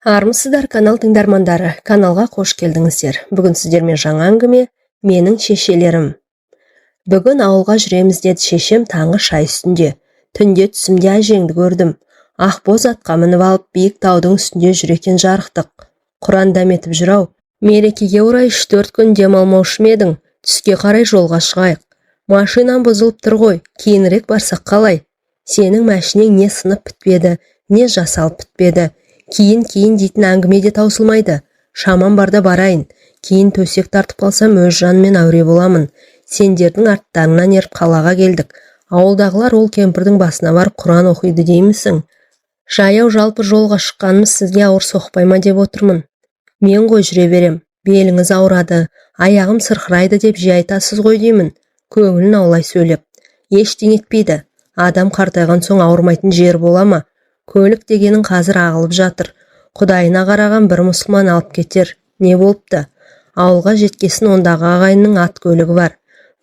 Армысыздар канал тыңдармандары, каналға қош келдіңіздер. Бүгін сіздермен жаңа әңгіме менің шешелерім. Бүгін ауылға жүреміз деді шешем таңғы шай үстінде. Түнде түсімде әжеңді көрдім. Ақбоз атқа мініп алып биік таудың үстінде жүр екен жарықтық. Құран дәметіп жүр ау. Мерекеге орай 3-4 күн демалмаушы ма едің? Түске қарай жолға шығайық. Машинам бұзылып тұр ғой, кейінірек барсақ қалай? Сенің мәшінең не сынып бітпеді, не жасалып бітпеді. Кейін дейтін әңгімеде таусылмайды. Шаман барда барайын. Кейін төсек тартып қалсам өз жанымен әуре боламын. Сендердің арттарыңнан еріп қалаға келдік. Ауылдағылар ол кемпірдің басына барып Құран оқиды деймісің? Жаяу жалпы жолға шыққанымыз сізге ауыр соқпай ма деп отырмын. Мен ғой жүре берем. Беліңіз ауырады, аяғым сырқырайды деп жиі айтасыз ғой деймін. Көңілін аулай сөйлеп. Ештеңе етпейді. Адам қартайған соң ауырмайтын жер бола ма? Көлік дегенің қазір ағылып жатыр. Құдайына қараған бір мұсылман алып кетер. Не болыпты? Ауылға жеткесін ондағы ағайынның ат көлігі бар.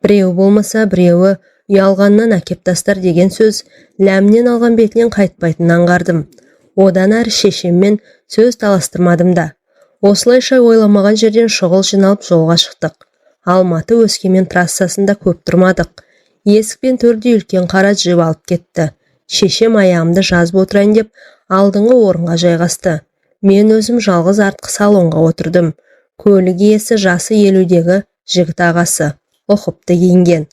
Біреуі болмаса біреуі ұялғаннан әкеп тастар деген сөз ләмнен алған бетінен қайтпайтынын аңғардым. Одан әрі шешеммен сөз таластырмадым да. Осылайша ойламаған жерден шұғыл жиналып жолға шықтық. Алматы Өскемен трассасында көп тұрмадық. Есікпен төрде үлкен қара джип алып кетті. Шешем аяғымды жазып отырайын деп алдыңғы орынға жайғасты. Мен өзім жалғыз артқы салонға отырдым. Көлік иесі жасы 50-дегі жігіт ағасы. Ұқыпты киінген.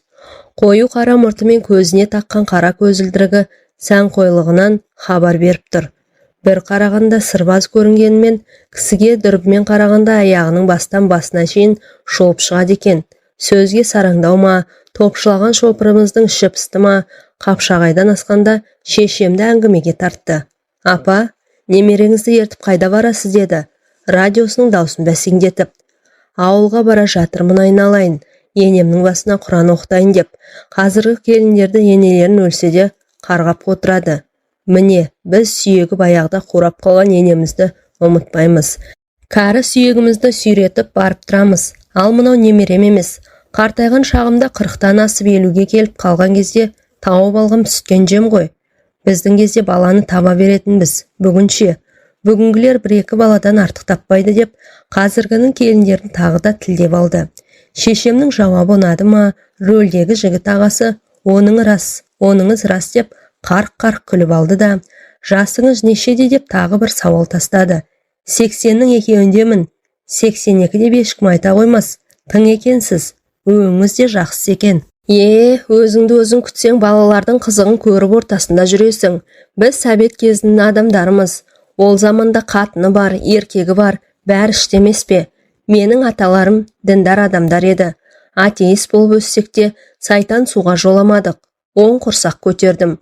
Қою қара мұртымен көзіне таққан қара көзілдірігі сән қойлығынан хабар беріп тұр. Бір қарағанда сырбаз көрінгенімен кісіге дүрбімен қарағанда аяғының бастан басына шейін шолып шығады екен. Сөзге сараңдау ма, топшылаған шопырымыздың іші пысты ма, қапшағайдан асқанда шешемді әңгімеге тартты. Апа, немереңізді ертіп қайда барасыз деді. Радиосының даусын бәсеңдетіп. Ауылға бара жатырмын айналайын. Енемнің басына Құран оқытайын деп. Қазіргі келіндерді енелерін өлсе де қарғап отырады. Міне, біз сүйегі баяғыда қурап қалған енемізді ұмытпаймыз. Кәрі сүйегімізді сүйретіп барып тұрамыз. Ал мынау немерем емес. Қартайған шағымда 40-тан асып 50-ге келіп қалған кезде тауып алғым түскен жем ғой. Біздің кезде баланы таба беретінбіз. Бүгінше. Бүгінгілер 1-2 баладан артық таппайды деп, қазіргінің келіндерін тағы да тілдеп алды. Шешемнің жауабы ұнады ма, рөлдегі жігіт ағасы, оныңыз рас деп, қарқ-қарқ күліп алды да, жасыңыз нешеде деп тағы бір сауал тастады. 80-нің екеуіндемін. 82 деп ешкім айта қоймас. Тың екенсіз. Өңіңіз де жақсы екен. Өзіңді өзің күтсең балалардың қызығын көріп ортасында жүресің. Біз сәбет кезінің адамдарымыз. Ол заманда қатыны бар, еркегі бар, бәрі іштемес пе? Менің аталарым діндар адамдар еді. Атеист болып өссек те, сайтан суға жоламадық. Оң құрсақ көтердім.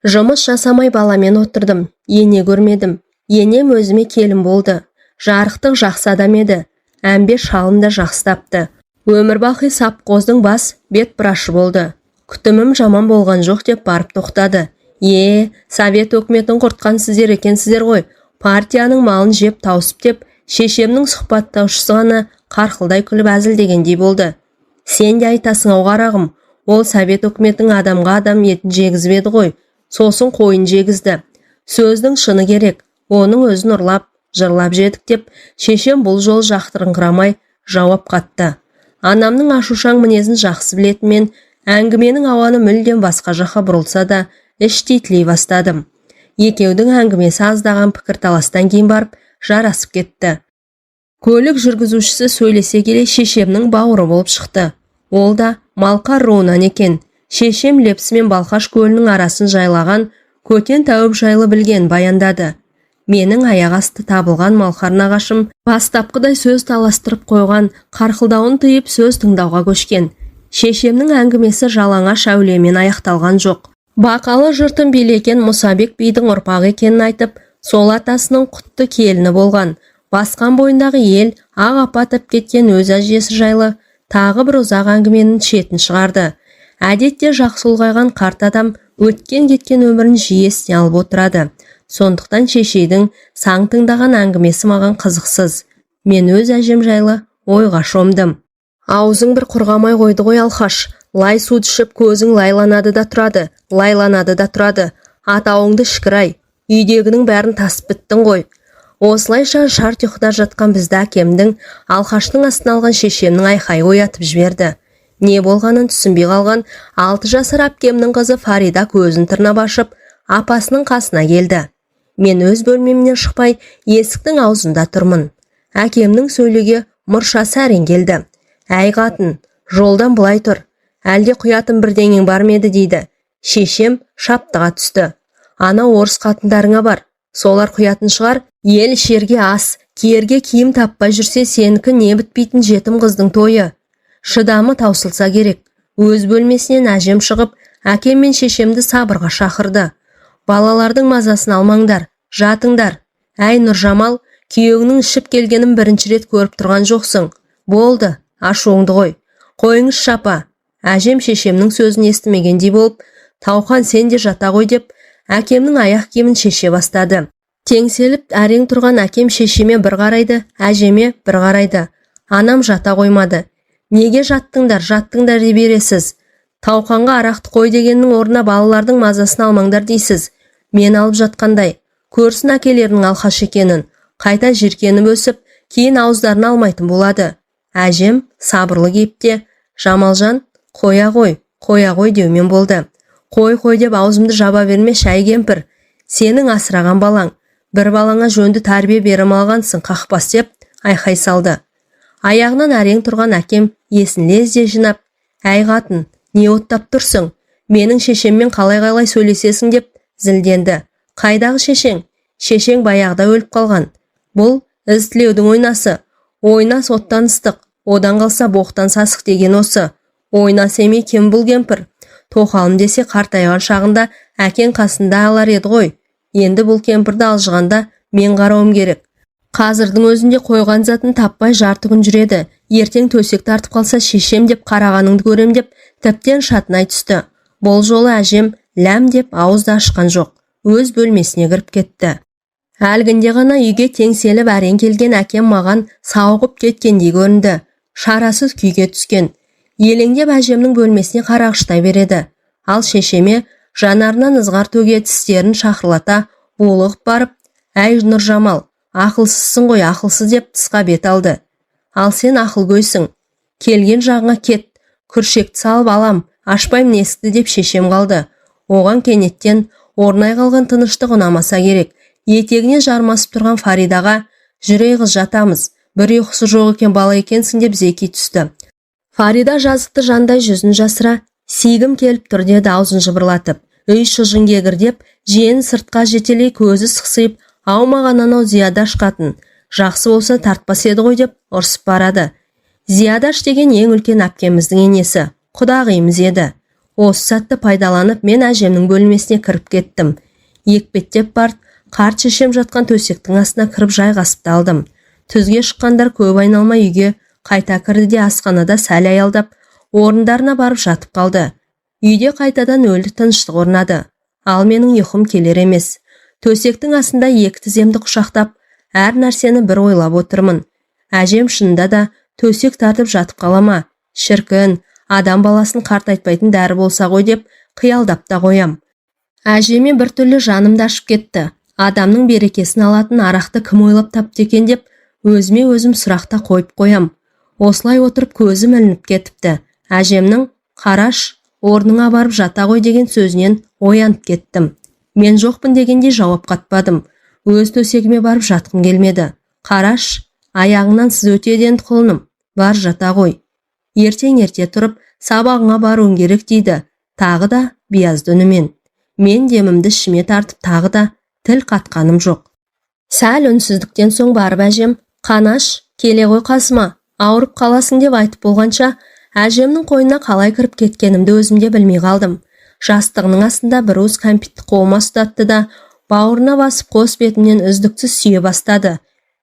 Жұмыс жасамай баламен отырдым. Ене көрмедім. Енем өзіме келін болды. Жарықтық жақсы адам еді. Әмбе шалым да жақсы тапты. Өмірбақи сапқоздың бас бет бұрашы болды. Күтімім жаман болған жоқ деп барып тоқтады. Совет өкіметін құртқан сіздер екенсіздер ғой. Партияның малын жеп тауысып деп, шешемнің сұхбаттаушысы ғана қарқылдай күліп әзілдегендей болды. Сен де айтасың ау қарағым, ол совет өкіметінің адамға адам етін жегізіп еді ғой. Сосын қойын жегізді. Сөздің шыны керек. Оның өзін ұрлап, жырлап жедік деп, шешем бұл жол жақтырыңқырамай жауап қатты. Анамның ашушаң мінезін жақсы білетінмен, әңгіменің ауаны мүлдем басқа жаққа бұрылса да, іштей тілей бастадым. Екеудің әңгімесі аздаған пікір таластан кейін барып, жарасып кетті. Көлік жүргізушісі сөйлесе келе шешемнің бауыры болып шықты. Ол да Малқар руынан екен. Шешем Лепсі мен Балқаш көлінің арасын жайлаған, көтен тәуіп жайлы білген баяндады. Менің аяқ асты табылған Малқар нағашым бастапқыдай сөз таластырып қойған, қарқылдауын тыйып сөз тыңдауға көшкен. Шешемнің әңгімесі жалаңаш әулиемен аяқталған жоқ. Бақалы жұртын билеген Мұсабек бидің ұрпағы екенін айтып, сол атасының құтты келіні болған. Басқан бойындағы ел ақ апатып кеткен өз әжесі жайлы тағы бір ұзақ әңгіменің шетін шығарды. Әдетте жақсы ұлғайған қарт адам өткен-кеткен өмірін жиі есіне алып отырады. Сондықтан шешейдің саң тыңдаған әңгімесі маған қызықсыз. Мен өз әжем жайлы ойға шомдым. Аузың бір құрғамай қойды ғой Алқаш. Лай суды ішіп көзің лайланады да тұрады. Атауыңды шікірай. Үйдегінің бәрін тасып біттің ғой. Осылайша шарт ұйқыда жатқан бізді әкемдің алқаштың астына алған шешемнің айқайы оятып жіберді. Не болғанын түсінбей қалған 6 жасар әпкемнің қызы Фарида көзін тырнап ашып, апасының қасына келді. Мен өз бөлмемнен шықпай, есіктің аузында тұрмын. Әкемнің сөйлеуге мұршасы әрең келді. Әй қатын, жолдан былай тұр. Әлде құятын бірдеңең бар ма еді дейді. Шешем шаптыға түсті. Ана орыс қатындарыңа бар. Солар құятын шығар. Ел шерге ас, киерге киім таппай жүрсе, сенікі не бітпейтін жетім қыздың тойы. Шыдамы таусылса керек. Өз бөлмесінен әжем шығып, әкем мен шешемді сабырға шақырды. Балалардың мазасын алмаңдар, жатыңдар. Әй Нұржамал, күйеуіңнің ішіп келгенін бірінші рет көріп тұрған жоқсың. Болды, ашуыңды қой. Қойыңыз шапа. Әжем шешемнің сөзін естімегендей болып, Тауқан сен де жата ғой деп, әкемнің аяқ киімін шеше бастады. Теңселіп әрең тұрған әкем шешеме бір қарайды, әжеме бір қарайды. Анам жата қоймады. Неге жаттыңдар деп бересіз? Тауқанға арақты қой дегеннің орнына балалардың мазасын алмаңдар дейсіз. Мен алып жатқандай, көрсін әкелерінің алқаш екенін, қайта жеркеніп өсіп, кейін ауыздарын алмайтын болады. Әжем сабырлы кейіпте, Жамалжан, қоя қой деумен болды. Қой деп аузымды жаба берме шай кемпір. Сенің асыраған балаң, бір балаңа жөнді тәрбие берім алғансың қақпас деп айқай салды. Аяғынан әрең тұрған әкем есін лезде жинап, әй қатын, не оттап тұрсың? Менің шешеммен қалай сөйлесесің деп зілденді. Қайдағы шешең? Шешең баяғыда өліп қалған. Бұл із тілеудің ойнасы. Ойнас оттан ыстық, одан қалса боқтан сасық деген осы. Ойнас емей кем бұл кемпір? Тоқалым десе қартайған шағында әкең қасында алар еді ғой. Енді бұл кемпірді алжығанда мен қарауым керек. Қазірдің өзінде қойған затын таппай жарты күн жүреді. Ертең төсек тартып қалса шешем деп қарағаныңды көрем деп тіптен шатынай түсті. Бұл жолы әжем ләм деп ауызды ашқан жоқ. Өз бөлмесіне кіріп кетті. Әлгінде ғана үйге теңселіп әрең келген әкем маған сауығып кеткендей көрінді. Шарасыз күйге түскен. Елеңдеп әжемнің бөлмесіне қарағыштай береді. Ал шешеме жанарынан ызғар төге тістерін шақырлата булығып барып, әй Нұржамал, ақылсызсың ғой, ақылсыз деп тысқа бет алды. Ал сен ақылгөйсің. Келген жағыңа кет, күршекті салып алам, ашпайым несікті деп шешем қалды. Оған кенеттен орнай қалған тыныштық ұнамаса керек. Етегіне жармасып тұрған Фаридаға, жүрей қыз жатамыз, бір ұйқысы жоқ екен бала екенсің деп зеки түсті. Фарида жазықты жандай жүзін жасыра, сейгім келіп тұр деді аузын жыбырлатып. Үй шыжын кегір деп, жиен сыртқа жетелей көзі сықсайып, аумаған анау Зиядаш қатын. Жақсы болса тартпас еді ғой деп ұрсып барады. Зиядаш деген ең үлкен әпкеміздің енесі, құдағиымыз еді. Осы сәтті пайдаланып мен әжемнің бөлмесіне кіріп кеттім. Екпеттеп барып, қарт шешем жатқан төсектің астына кіріп жайғасып алдым. Түзге шыққандар көп айналмай үйге қайта кірді де асханада сәл аялдап, орындарына барып жатып қалды. Үйде қайтадан өлді тыныштық орнады. Ал менің ұйқым келер емес. Төсектің астында екі тіземді құшақтап, әр нәрсені бір ойлап отырмын. Әжем шынында да төсек тартып жатып қалама. Шіркін, адам баласын қартайтпайтын дәрі болса ғой деп қиялдап та қоям. Әжеме бір түрлі жанымды ашып кетті. Адамның берекесін алатын арақты кім ойлап тапты екен деп өзіме өзім сұрақта қойып қоям. Осылай отырып көзім ілініп кетіпті. Әжемнің «Қараш, орныңа барып жата ғой» деген сөзінен оянып кеттім. Мен жоқпын дегенде жауап қатпадым. Өз төсегіме барып жатқым келмеді. «Қараш, аяғыңнан сыз өтеден құлыным, бар жата ғой. Ертең ерте тұрып, сабағыңа баруың керек» дейді. Тағы да биязды үнімен. Мен демімді ішіме тартып тағы да тіл қатқаным жоқ. Сәл үнсіздіктен соң барып әжем «Қанаш, келе ғой қасыма, ауырып қаласың» деп айтып болғанша, әжемнің қойнына қалай кіріп кеткенімді өзімде білмей қалдым. Жастығының астында бір уыс кәмпитті қолыма ұстатты да, бауырына басып қос бетімнен үздіксіз сүйе бастады.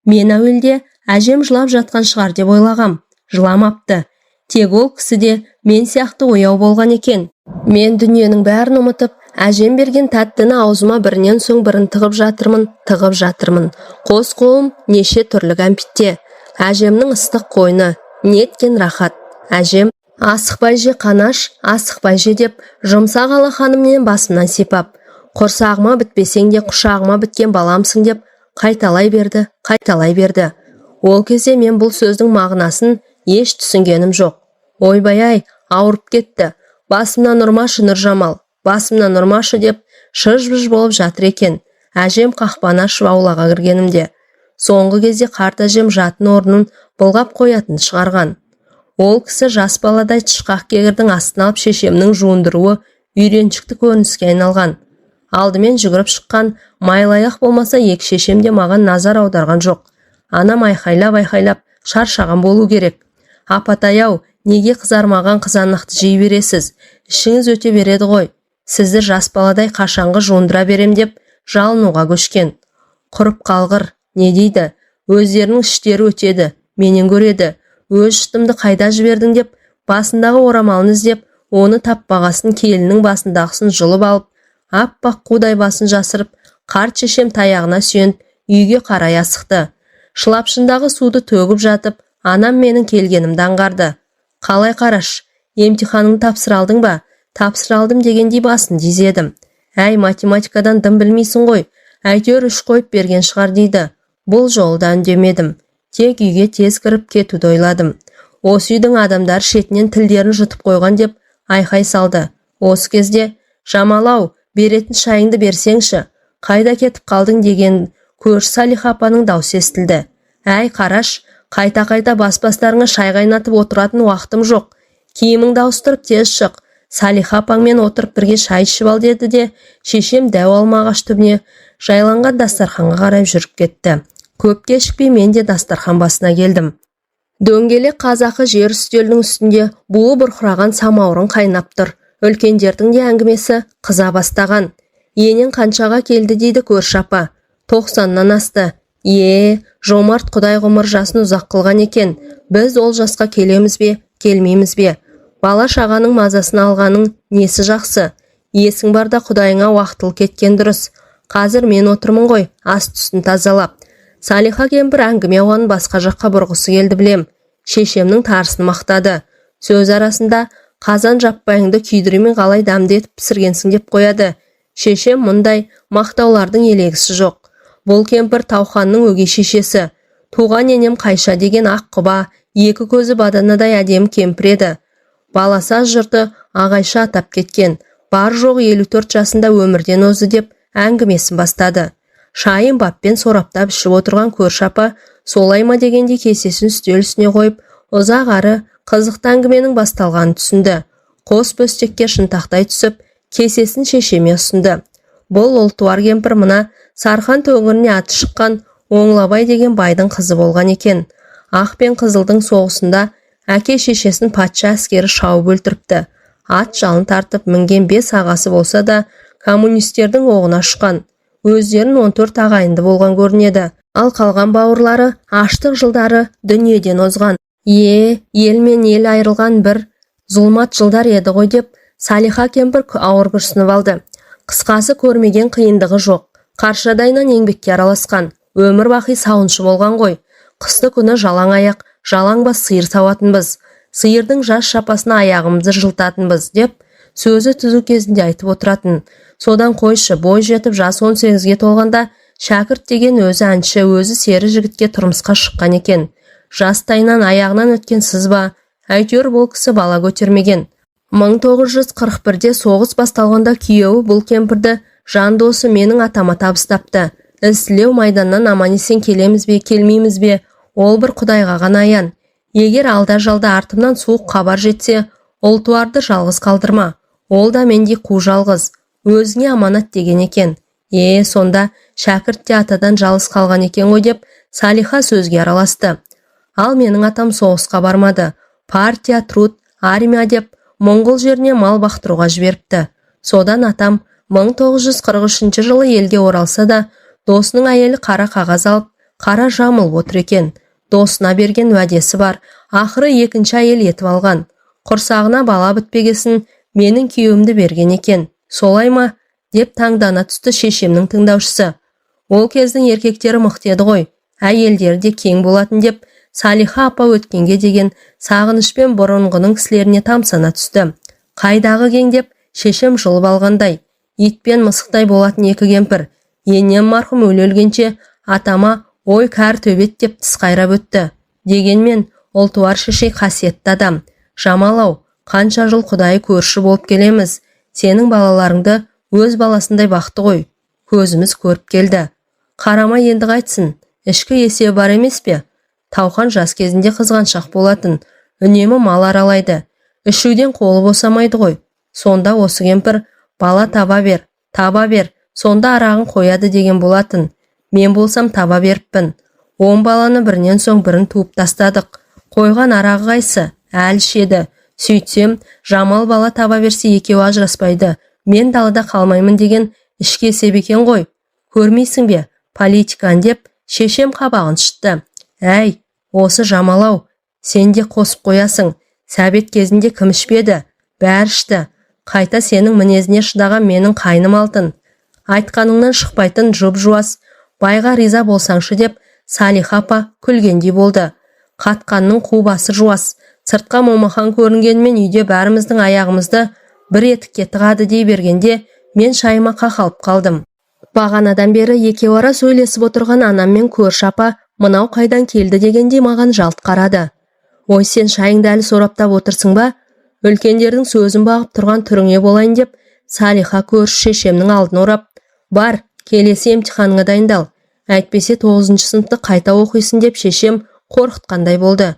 Мен әуелде әжем жылап жатқан шығар деп ойлағам. Жыламапты. Тек ол кісі де мен сияқты ояу болған екен. Мен дүниенің бәрін ұмытып, әжем берген тәттіні аузыма бірінен соң бірін тығып жатырмын. Қос қолым неше түрлі кәмпитте. Әжемнің ыстық қойны, неткен рахат. Әжем «Асықпай же Қанаш, асықпай же» деп жұмсақ алақаныммен басымнан сипап, «Құрсағыма бітпесең де құшағыма біткен баламсың» деп Қайталай берді. Ол кезде мен бұл сөздің мағынасын еш түсінгенім жоқ. Ойбай-ай, ауырып кетті. Басымнан ұрмашы Нұржамал, басымнан ұрмашы деп шыж-быж болып жатыр екен. Әжем қақпаны ашып аулаға кіргенімде. Соңғы кезде қарт әжем жатын орнын былғап қоятын шығарған. Ол кісі жас баладай тышқақ кегірдің астына алып шешемнің жуындыруы үйреншікті көрініске айналған. Алдымен жүгіріп шыққан майлаяқ болмаса екі шешем де маған назар аударған жоқ. Анам айқайлап шаршаған болу керек. Апатай-ау, неге қызармаған қызанақты жей бересіз? Ішіңіз өте береді ғой. Сізді жас баладай қашанғы жуындыра берем деп жалынуға көшкен. Құрып қалғыр, не дейді? Өздерінің іштері өтеді, менен көреді. Өз жытымды қайда жібердің деп басындағы орамалын іздеп, оны таппағасын келінің басындағысын жұлып алып, аппақ қудай басын жасырып, қарт шешем таяғына сүйеніп үйге қарай асықты. Шылапшындағы суды төгіп жатып, анам менің келгенімді аңғарды. Қалай Қараш, емтиханыңды тапсыра алдың ба? Тапсыра алдым дегендей басын дезедім. Әй, математикадан дым білмейсің ғой, әйтеуір 3 қойып берген шығар дейді. Бұл жолы да үндемедім. Тек үйге тез кіріп кетуді ойладым. Осы үйдің адамдар шетінен тілдерін жұтып қойған деп айқай салды. Осы кезде, Жамал-ау, беретін шайыңды берсеңші, қайда кетіп қалдың деген көрші Салиха апаның даусы естілді. Әй Қараш, қайта бас-бастарыңа шай қайнатып отыратын уақытым жоқ. Киіміңді ауыстырып тез шық. Салиха апаңмен отырып бірге шай ішіп ал деді де, шешем дәу алма ағаш түбіне жайланған дастарханға қарай жүріп кетті. Көп кешікпей мен де дастархан басына келдім. Дөңгелек қазақы жер үстелінің үстінде буы бұрқыраған самаурын қайнап тұр. Үлкендердің де әңгімесі қыза бастаған. Енен қаншаға келді дейді көрші апа. 90-нан асты. Жомарт Құдай ғұмыр жасын ұзақ қылған екен. Біз ол жасқа келеміз бе, келмейміз бе? Бала шағаның мазасын алғаның несі жақсы? Есің барда Құдайыңа уақытыл кеткен дұрыс. Қазір мен отырмын ғой, ас түстін тазалап. Салиха кемпір әңгіме ауанын басқа жаққа бұрғысы келді білем. Шешемнің тарысын мақтады. Сөз арасында қазан жаппайыңды күйдіремен қалай дәмді етіп пісіргенсің деп қояды. Шешем мұндай мақтаулардың елегісі жоқ. Бұл кемпір Тауханның өгей шешесі. Туған енем Қайша деген ақ құба, екі көзі баданадай әдемі кемпір еді. Баласаз жұрты Ағайша атап кеткен. Бар жоқ 54 жасында өмірден озды деп әңгімесін бастады. Шайын баппен сораптап ішіп отырған көрші апа солай ма дегенде кесесін үстел үстіне қойып, ұзақ ары қызықты әңгіменің басталғанын түсінді. Қос бөстекке шынтақтай түсіп, кесесін шешеме ұсынды. Бұл ұлтуар кемпір мына Сархан төңіріне аты шыққан Оңлабай деген байдың қызы болған екен. Ақ пен қызылдың соғысында әке шешесін патша әскері шауып өлтіріпті. Ат жалын тартып мінген 5 ағасы болса да коммунистердің оғына ұшқан. Өздерін 14 ағайынды болған көрінеді. Ал қалған бауырлары аштық жылдары дүниеден озған. Ел мен ел айырылған бір зұлмат жылдар еді ғой деп Салиха кемпір ауыр күрсініп алды. Қысқасы көрмеген қиындығы жоқ. Қаршадайынан еңбекке араласқан. Өмір бақи сауыншы болған ғой. Қысты күні жалаң аяқ, жалаң бас сиыр сауатынбыз. Сиырдың жас шапасына аяғымызды жылтатынбыз деп сөзі түзу кезінде айтып отыратын. Содан қойшы, бой жетіп жас 18-ге толғанда Шәкірт деген өзі әнші, өзі сері жігітке тұрмысқа шыққан екен. Жастайынан аяғынан өткен сызба, әйтеуір бұл кісі бала көтермеген. 1941-де соғыс басталғанда күйеуі бұл кемпірді жан досы менің атама табыстапты. Ізлеу майданнан аман-есен келеміз бе, келмейміз бе, ол бір Құдайға ғана аян. Егер алда-жалда артымнан суық хабар жетсе, ұлтуарды жалғыз қалдырма. Ол да мендей қу жалғыз. Өзіңе аманат деген екен. Сонда Шәкірт те атадан жалғыз қалған екен ғой деп Салиха сөзге араласты. Ал менің атам соғысқа бармады. Партия, труд, армия деп Моңғол жеріне мал бақтыруға жіберіпті. Содан атам 1943 жылы елге оралса да, досының әйелі қара қағаз алып, қара жамылып отыр екен. Досына берген уәдесі бар. Ақыры екінші әйел етіп алған. Құрсағына бала бітпегесін менің күйеуімді берген екен. Солай ма? Деп таңдана түсті шешемнің тыңдаушысы. Ол кездің еркектері мықты еді ғой. Әйелдері де кең болатын деп Салиха апа өткенге деген сағынышпен бұрынғының кісілеріне тамсана түсті. Қайдағы кең деп шешем жұлып алғандай. Ит пен мысықтай болатын екі кемпір. Енем марқұм өлгенше Атама ой кәр төбет деп тіс қайрап өтті. Дегенмен ұлтуар шешей қасиетті адам. Жамал-ау, қанша жыл құдайы көрші болып келеміз. Сенің балаларыңды өз баласындай бақты ғой. Көзіміз көріп келді. Қарама енді қайтсын. Ішкі есебі бар емес пе? Тауқан жас кезінде қызғаншақ болатын. Үнемі мал аралайды. Ішуден қолы босамайды ғой. Сонда осы кемпір бала таба бер, сонда арағын қояды деген болатын. Мен болсам таба беріппін. 10 баланы бірінен соң бірін туып тастадық. Қойған арағы қайсы? Әлі ішеді. Сөйтсем, Жамал бала таба берсе екеуі ажыраспайды. Мен далада қалмаймын деген ішке есеп екен ғой. Көрмейсің бе? Политикан деп шешем қабағын шытты. Әй, осы Жамал-ау, сен де қосып қоясың. Сәбет кезінде кім ішпеді? Бәрі ішті. Қайта сенің мінезіне шыдаған менің қайным алтын. Айтқаныңнан шықпайтын жұп-жуас, байға риза болсаңшы деп Салиха апа күлгендей болды. Қатқанның қу басы жуас, сыртқа момақан көрінгенмен үйде бәріміздің аяғымызды бір етікке тығады дей бергенде мен шайыма қақалып қалдым. Бағанадан бері екеуі ара сөйлесіп отырған анам мен көрші апа мынау қайдан келді дегендей маған жалт қарады. Ой, сен шайыңды әлі сораптап отырсың ба? Үлкендердің сөзін бағып тұрған түріңе болайын деп Салиха көрші шешемнің алдын орап, бар, келесі емтиханыңа дайындал. Әйтпесе 9-шы сыныпты қайта оқисың деп шешем қорқытқандай болды.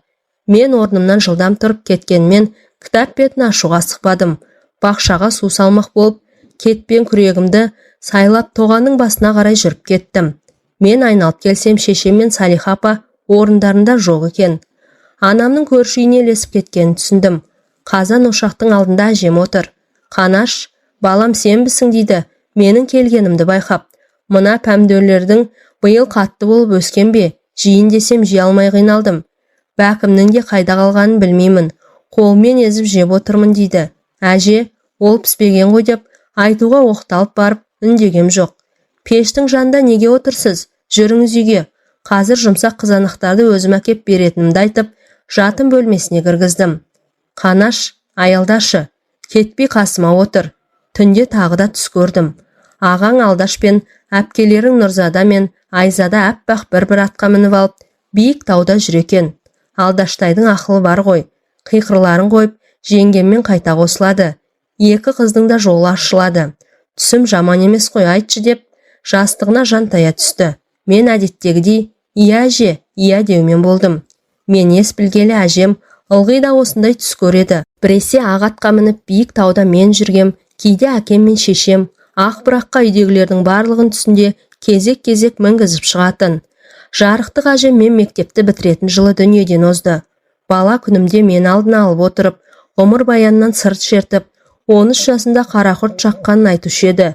Мен орнымнан жылдам тұрып кеткенмен кітап бетін ашуға асықпадым. Бақшаға су салмақ болып, кетпен күрегімді сайлап тоғанның басына қарай жүріп кеттім. Мен айналып келсем шешем мен Салиха апа орындарында жоқ екен. Анамның көрші үйіне ілесіп кеткенін түсіндім. Қазан ошақтың алдында әжем отыр. Қанаш, балам сенбісің дейді, менің келгенімді байқап. Мына пәмдерлердің биыл қатты болып өскен бе, жиын десем жей алмай қиналдым. Бәкімнің де қайда қалғанын білмеймін. Қолмен езіп жеп отырмын дейді. Әже, ол піспеген ғой деп айтуға оқталып барып үндегем жоқ. Пештің жанында неге отырсыз? Жүріңіз үйге. Қазір жұмсақ қызанақтарды өзім әкеп беретінімді айтып, жатын бөлмесіне кіргіздім. Қанаш, аялдашы, кетпей қасыма отыр. Түнде тағы да түс көрдім. Ағаң Алдаш пен әпкелерің Нұрзада мен Айзада әппақ бір атқа мініп алып, биік тауда жүр екен. Алдаштайдың ақылы бар ғой. Қиқырларын қойып, жеңгеммен қайта қосылады. Екі қыздың да жолы ашылады. Түсім жаман емес қой, айтшы деп, жастығына жантая түсті. Мен әдеттегідей, ия әже, ия деумен болдым. Мен ес білгелі әжем ылғи да осындай түс көреді. Біресе ақ атқа мініп биік тауда мен жүргем, кейде әкем мен шешем ақ біраққа үйдегілердің барлығын түсінде кезек-кезек мінгізіп шығатын. Жарықтық әжем мен мектепті бітіретін жылы дүниеден озды. Бала күнімде мен алдына алып отырып, ғұмыр баяннан сырт шертіп, 13 жасында қарақұрт шаққанын айтушы еді.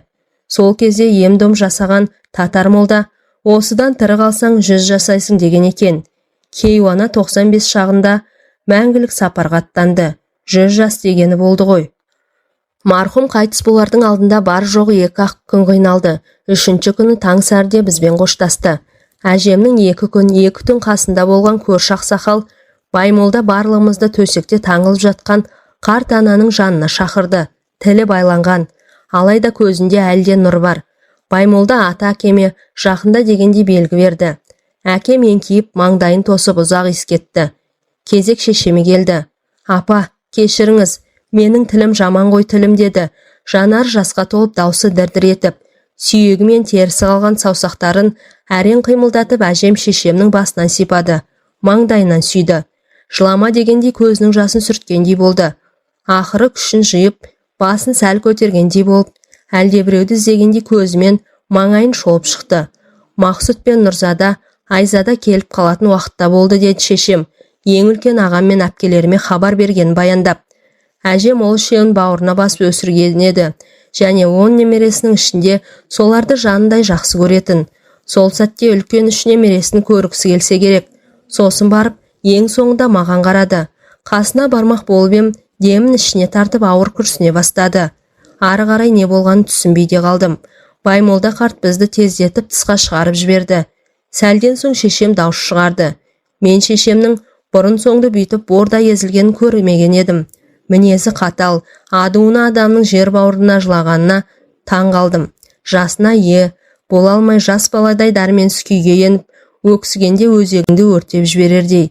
Сол кезде ем-дом жасаған татар молда, осыдан тірі қалсаң 100 жасайсың деген екен. Кейуана 95 шағында мәңгілік сапарға аттанды. 100 жас дегені болды ғой. Марқұм қайтыс болардың алдында бар жоғы 2-ақ күн қиналды. 3-ші күні таң сәрде бізбен қоштасты. Әжемнің 2 күн 2 түн қасында болған көрші ақсақал Баймолда барлығымызды төсекте таңылып жатқан қарт ананың жанына шақырды. Тілі байланған, алайда көзінде әлде нұр бар. Баймолда ата әкеме жақында дегенде белгі берді. Әкем еңкейіп маңдайын тосып ұзақ ескетті. Кезек шешеме келді. Апа, кешіріңіз, менің тілім жаман ғой тілім деді. Жанар жасқа толып даусы дір-дір етіп, сүйегі мен терісі қалған саусақтарын әрең қимылдатып әжем шешемнің басынан сипады. Маңдайынан сүйді. Жылама дегендей көзінің жасын сүрткендей болды. Ақыры күшін жиып, басын сәл көтергендей болып, әлдебіреуді іздегендей көзімен маңайын шолып шықты. Мақсұт пен Нұрзада, Айзада келіп қалатын уақытта болды деді шешем. Ең үлкен ағам мен әпкелеріме хабар берген баяндап. Әжем ол үшеуін бауырына басып өсірген еді, және 10 немересінің ішінде соларды жанындай жақсы көретін. Сол сәтте үлкен 3 немересін көргісі келсе керек. Сосын барып, ең соңында маған қарады. Қасына бармақ болып ем, демін ішіне тартып ауыр күрсіне бастады. Ары қарай не болғанын түсінбей де қалдым. Баймолда қарт бізді тездетіп тысқа шығарып жіберді. Сәлден соң шешем дауыс шығарды. Мен шешемнің бұрын соңды бүйтіп борда езілгенін көрмеген едім. Мінезі қатал, адуына адамның жер бауырына жылағанына таң қалдым. Жасына бола алмай жас баладай дәрменсіз күйге еніп, өксігенде өзегіңді өртеп жіберердей.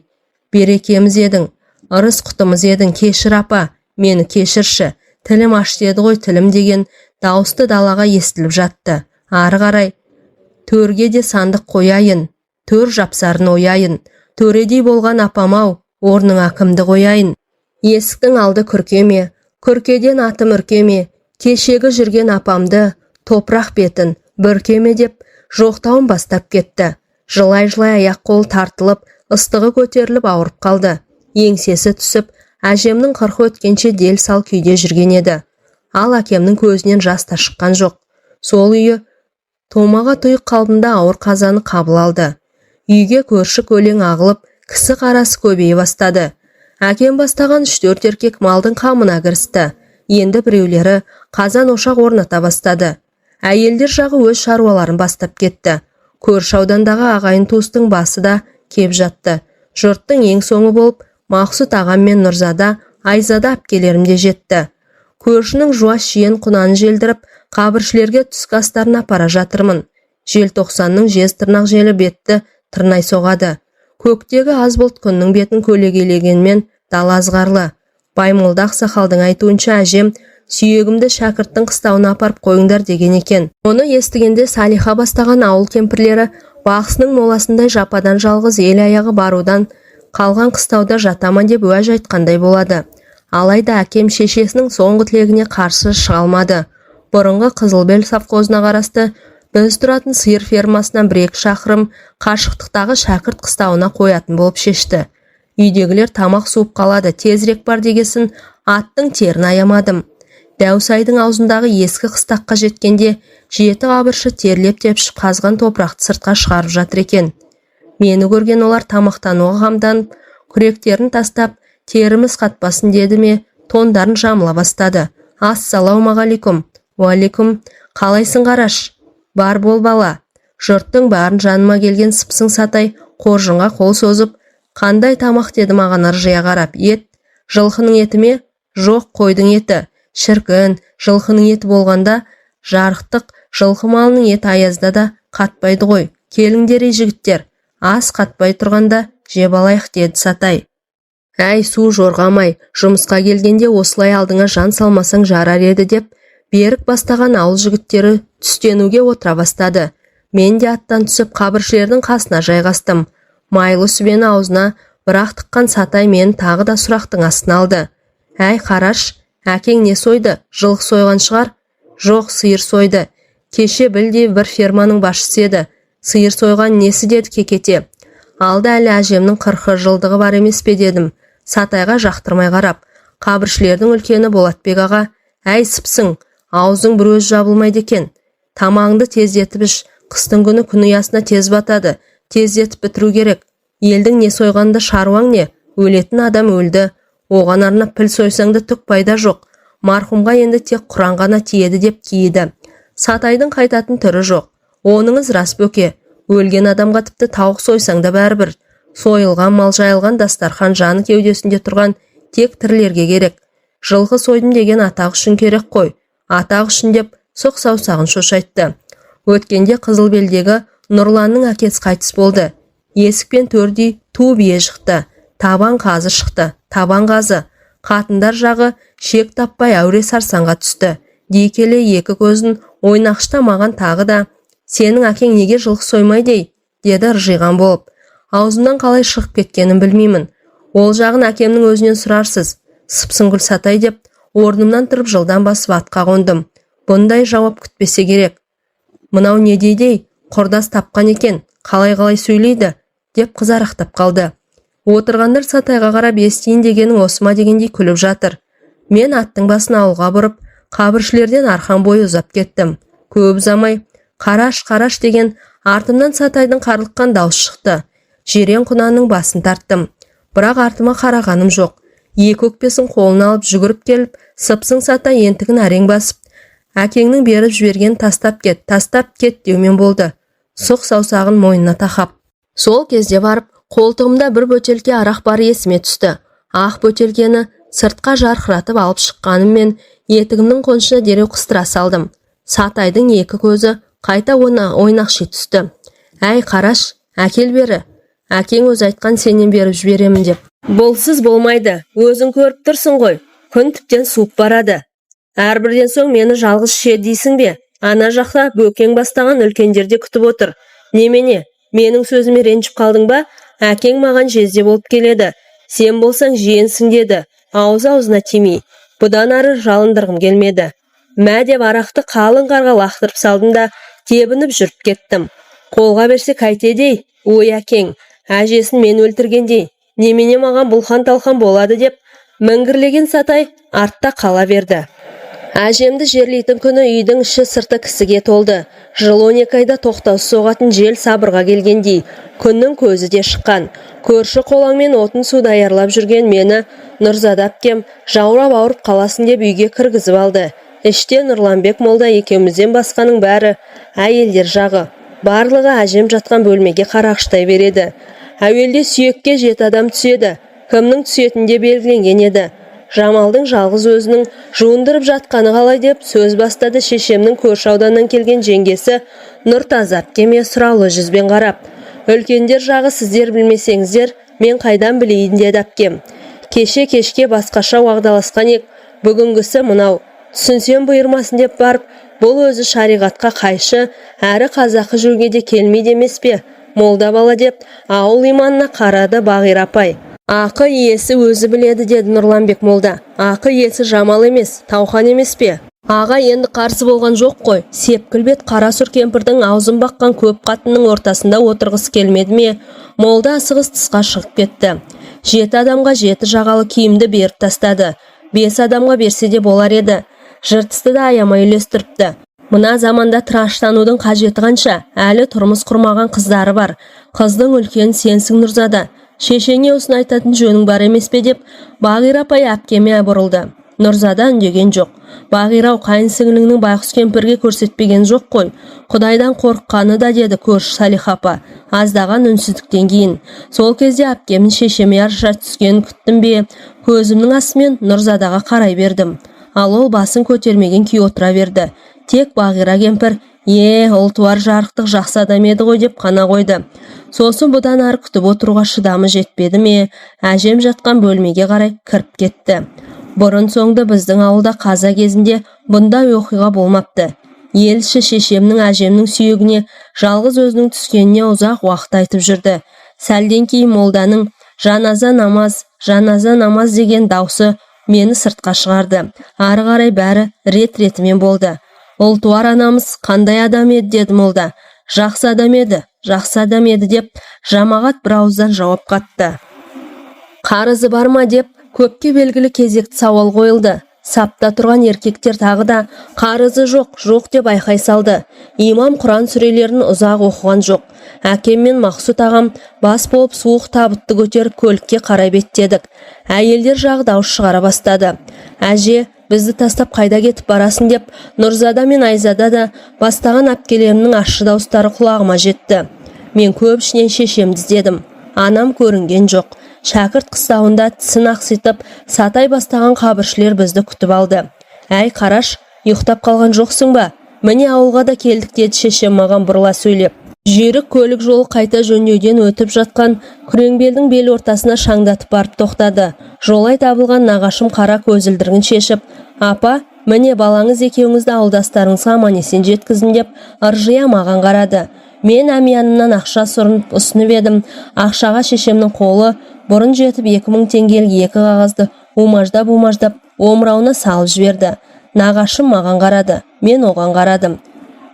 Берекеміз едің, ырыс құтымыз едің, кешір апа, мені кешірші, тілім аш деді ғой тілім деген дауысты далаға естіліп жатты. Ары қарай, төрге де сандық қояйын, төр жапсарын ояйын, төредей болған апам-ау, орныңа кімді қояйын. Есіктің алды күркеме, күркеден атым үркеме, кешегі жүрген апамды, топырақ бетін, бүркеме деп, жоқтауын бастап кетті. Жылай-жылай аяқ қол тартылып, ыстығы көтеріліп ауырып қалды. Еңсесі түсіп, әжемнің қырқы өткенше дел сал күйде жүрген еді. Ал әкемнің көзінен жас та шыққан жоқ. Сол үйі томаға тұйық қалпында ауыр қазаны қабыл алды. Үйге көрші көлең ағылып, кісі қарасы көбейе бастады. Әкем бастаған 3-4 еркек малдың қамына кірісті. Енді біреулері қазан ошақ орната бастады. Әйелдер жағы өз шаруаларын бастап кетті. Көрші аудандағы ағайын туыстың басы да кеп жатты. Жұрттың ең соңы болып, Мақсұт ағам мен Нұрзада, Айзада әпкелерім де жетті. Көршінің жуас жиен құнаны желдіріп, қабіршілерге түскі астарын апара жатырмын. Желтоқсанның жез тырнақ желі бетті тырнай соғады. Көктегі аз бұлт күннің бетін көлегейлегенмен дала азғарлы. Баймолда ақсақалдың айтуынша әжем сүйегімді шәкірттің қыстауына апарып қойыңдар деген екен. Оны естігенде Салиха бастаған ауыл кемпірлері бақсының моласындай жападан жалғыз ел аяғы барудан қалған қыстауда жатаман деп уәж айтқандай болады. Алайда әкем шешесінің соңғы тілегіне қарсы шыға алмады. Бұрынғы Қызылбел совхозына қарасты біз тұратын сиыр фермасынан 1-2 шақырым қашықтықтағы шәкірт қыстауына қоятын болып шешті. Үйдегілер тамақ суып қалады, тезірек бар дегесін аттың терін аямадым. Дәусайдың аузындағы ескі қыстаққа жеткенде 7 қабыршы терлеп тепшіп қазған топырақты сыртқа шығарып жатыр екен. Мені көрген олар тамақтануға қамданып, күректерін тастап, теріміз қатпасын деді ме, тондарын жамыла бастады. Ассалаумағалейкум. Уалейкум. Қалайсың Қараш? Бар бол бала. Жұрттың барын жаныма келген сыпсың Сатай қоржынға қол созып, қандай тамақ деді маған ыржия қарап. Ет? Жылқының еті ме? Жоқ, қойдың еті. Шіркін, жылқының еті болғанда, жарықтық жылқы малының еті аязда да қатпайды ғой. Келіңдер ей жігіттер. Ас қатпай тұрғанда жеп алайық деді Сатай. Әй су жорғамай, жұмысқа келгенде осылай алдыңа жан салмасаң жарар еді деп, берік бастаған ауыл жігіттері түстенуге отыра бастады. Мен де аттан түсіп қабіршілердің қасына жайғастым. Майлы сүбені аузына бірақ тыққан Сатай мені тағы да сұрақтың астына алды. Әй Қараш, әкең не сойды? Жылқы сойған шығар? Жоқ, сиыр сойды. Кеше білдей бір ферманың басшысы еді. Сиыр сойған несі деді кекете. Алды әлі әжемнің 40 жылдығы бар емес пе дедім. Сатайға жақтырмай қарап. Қабіршілердің үлкені Болатбек аға, әй сыпсың, аузың бір өз жабылмайды екен. Тамағыңды тездетіп іш, қыстың күні күн ұясына тез батады. Тездетіп бітіру керек. Елдің не сойғанды шаруаң не? Өлетін адам өлді. Оған арнап піл сойсаңды түк пайда жоқ. Марқұмға енді тек Құран ғана тиеді деп киеді. Сатайдың қайтатын түрі жоқ. Оныңыз рас бөке. Өлген адамға тіпті тауық сойсаң да бәрібір. Сойылған мал жайылған дастархан жаны кеудесінде тұрған тек тірілерге керек. Жылқы сойдым деген атақ үшін керек қой. Атақ үшін деп сұқ саусағын шошайтты. Өткенде Қызылбелдегі Нұрланның әкесі қайтыс болды. Есікпен төрдей ту бие шықты. Табан қазы шықты. Табан қазы. Қатындар жағы шек таппай әуре сарсаңға түсті. Дей келе екі көзін ойнақшта маған тағы да сенің әкең неге жылқы соймай дей, деді ыржиған болып. Аузымнан қалай шығып кеткенін білмеймін. Ол жағын әкемнің өзінен сұрарсыз. Сыпсың Сатай деп, орнымнан тұрып жылдан басып атқа қондым. Бұндай жауап күтпесе керек. Мынау не дейдей, құрдас тапқан екен, қалай сөйлейді, деп қызарақтап қалды. Отырғандар Сатайға қарап естейін дегенің осыма дегендей күліп жатыр. Мен аттың басын ауылға бұрып, қабіршілерден арқан бойы ұзап кеттім. Көп ұзамай, Қараш деген артымнан Сатайдың қарлыққан дауыс шықты. Жирен құнанның басын тарттым. Бірақ артыма қарағаным жоқ. Екі өкпесін қолына алып жүгіріп келіп, сыпсың Сатай ентігін әрең басып, әкеңнің беріп жіберген тастап кет деумен болды. Сұқ саусағын мойнына тақап. Сол кезде барып, қолтығымда бір бөтелке арақ бары есіме түсті. Ақ бөтелкені сыртқа жарқыратып алып шыққаныммен етігімнің қоншына дереу қыстыра салдым. Сатайдың екі көзі қайта оны ойнақши түсті. Әй қараш, әкел бері. Әкең өз айтқан сенен беріп жіберемін деп. Болсыз болмайды, өзің көріп тұрсың ғой. Күн тіптен суып барады. Әрбірден соң мені жалғыз ше дейсің бе? Ана жақта бөкең бастаған үлкендерде күтіп отыр. Немене, менің сөзіме ренжіп қалдың ба? Әкең маған жезде болып келеді. Сен болсаң жиенсің деді. Аузына тимей. Бұдан ары жалындырғым келмеді. Мә деп арақты қалың қарға лақтырып салдым да тебініп жүріп кеттім. Қолға берсе қайтедей? Ой әкең, әжесін мен өлтіргендей. Немене маған бұлқан-талқан болады деп міңгірлеген Сатай артта қала берді. Әжемді жерлейтін күні үйдің іші сырты кісіге толды. Жыл 12 айда тоқтаусыз соғатын жел сабырға келгендей, күннің көзі де шыққан. Көрші қолаңмен отын су даярлап жүрген мені Нұрзада әпкем жаурап ауырып қаласын деп үйге кіргізіп алды. Іште Нұрланбек молда екеумізден басқаның бәрі әйелдер жағы. Барлығы әжем жатқан бөлмеге қарақштай береді. Әуелде сүйекке 7 адам түседі. Кімнің түсетінде белгіленген еді. Жамалдың жалғыз өзінің жуындырып жатқаны қалай деп сөз бастады шешемнің көрші ауданнан келген жеңгесі Нұртаза әпкеме сұраулы жүзбен қарап. Үлкендер жағы сіздер білмесеңіздер, мен қайдан білейін деді әпкем. Кешке басқаша уағдаласқан ек, бүгінгісі мынау. Түсінсем бұйырмасын деп барып, бұл өзі шариғатқа қайшы, әрі қазақы жүруге де келмейді емес пе? Молда бала деп, ауыл иманына қарады Бағира апай. Ақы иесі өзі біледі деді Нұрланбек молда. Ақы иесі Жамал емес, Тауқан емес пе? Аға енді қарсы болған жоқ қой. Сепкілбет қара сұр кемпірдің аузын баққан көп қатынның ортасында отырғысы келмеді ме? Молда асығыс тысқа шығып кетті. 7 адамға 7 жағалы киімді беріп тастады. 5 адамға берсе де болар еді. Жыртысты да аямай үлестіріпті. Мына заманда тыраштанудың қажеті қанша? Әлі тұрмыс құрмаған қыздары бар. Қыздың үлкен сенсің Нұрзада. Шешеңе осыны айтатын жөнің бар емес пе деп Бағира апай әпкеме бұрылды. Нұрзада үндеген жоқ. Бағирау қайын сіңліңнің байқұс кемпірге көрсетпеген жоқ қой. Құдайдан қорыққаны да деді көрші Салиха апа. Аздаған үнсіздіктен кейін. Сол кезде әпкемнің шешеме арша түскенін күттім бе? Көзімнің астымен Нұрзадаға қарай бердім. Ал ол басын көтермеген күй отыра берді. Тек Бағира кемпір, ол туар жарықтық жақсы адам еді ғой деп қана қойды. Сосын бұдан ары күтіп отыруға шыдамы жетпеді ме? Әжем жатқан бөлмеге қарай кіріп кетті. Бұрын соңды біздің ауылда қаза кезінде бұндай оқиға болмапты. Елші шешемнің әжемнің сүйегіне жалғыз өзінің түскеніне ұзақ уақыт айтып жүрді. Сәлден кейін молданың жаназа намаз деген даусы мені сыртқа шығарды. Ары қарай бәрі рет-ретімен болды. Ұлтуар анамыз қандай адам еді деді молда. Жақсы адам еді деп жамағат бір ауыздан жауап қатты. Қарызы бар ма деп көпке белгілі кезекті сауал қойылды. Сапта тұрған еркектер тағы да қарызы жоқ деп айқай салды. Имам Құран сүрелерін ұзақ оқыған жоқ. Әкем мен Мақсұт ағам бас болып суық табытты көтеріп көлікке қарай беттедік. Әйелдер жағы дауыс шығара бастады. Әже, бізді тастап қайда кетіп барасың деп Нұрзада мен Айзада да бастаған әпкелерімнің ащы дауыстары құлағыма жетті. Мен көп ішінен шешемді іздедім. Анам көрінген жоқ. Шәкірт қыстауында тісін ақситып, Сатай бастаған қабіршілер бізді күтіп алды. Әй қараш, ұйықтап қалған жоқсың ба? Міне ауылға да келдік деді шешем маған бұрыла сөйлеп. Жүйрік көлік жолы қайта жөндеуден өтіп жатқан күреңбелдің бел ортасына шаңдатып барып тоқтады. Жолай табылған нағашым қара көзілдіргін шешіп, апа, міне балаңыз екеуіңізді ауылдастарыңызға аман-есен жеткізін деп ыржия маған қарады. Мен әмиянымнан ақша сұрынып ұсынып едім. Ақшаға шешемнің қолы бұрын жетіп 2000 теңгелік 2 қағазды умаждап омырауына салып жіберді. Нағашым маған қарады, мен оған қарадым.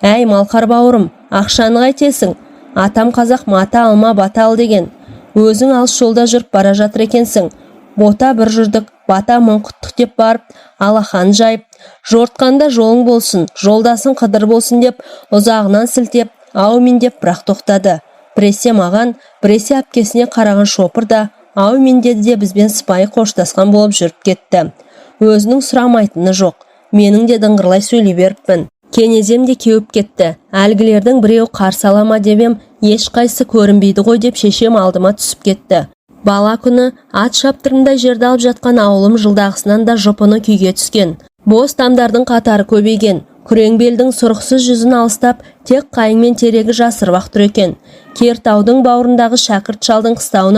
Әй малқар бауырым, ақшаны қайтесің? Атам қазақ мата алма бата ал деген. Өзің алыс жолда жүріп бара жатыр екенсің. Бота бір жүрдік, бата мың құттық деп барып, алақан жайып, жортқанда жолың болсын, жолдасың қыдыр болсын деп ұзағынан сілтеп, аумин деп бірақ тоқтады. Біресе маған, біресе әпкесіне қараған шопыр да аумин деді де бізбен сыпайы қоштасқан болып жүріп кетті. Өзінің сұрамайтыны жоқ. Менің де дыңғырлай сөйлей беріппін. Кенезем де кеуіп кетті. Әлгілердің біреу қарсы алама дебем, ешқайсы көрінбейді ғой деп шешем алдыма түсіп кетті. Бала күні ат шаптырымдай жерді алып жатқан ауылым жылдағысынан да жұпыны күйге түскен. Бос тамдардың қатары көбейген. Күреңбелдің сұрықсыз жүзін алыстап, тек қайың мен терегі жасырып ақ тұр екен. Кертаудың бауырындағы шәкірт шалдың қыстауына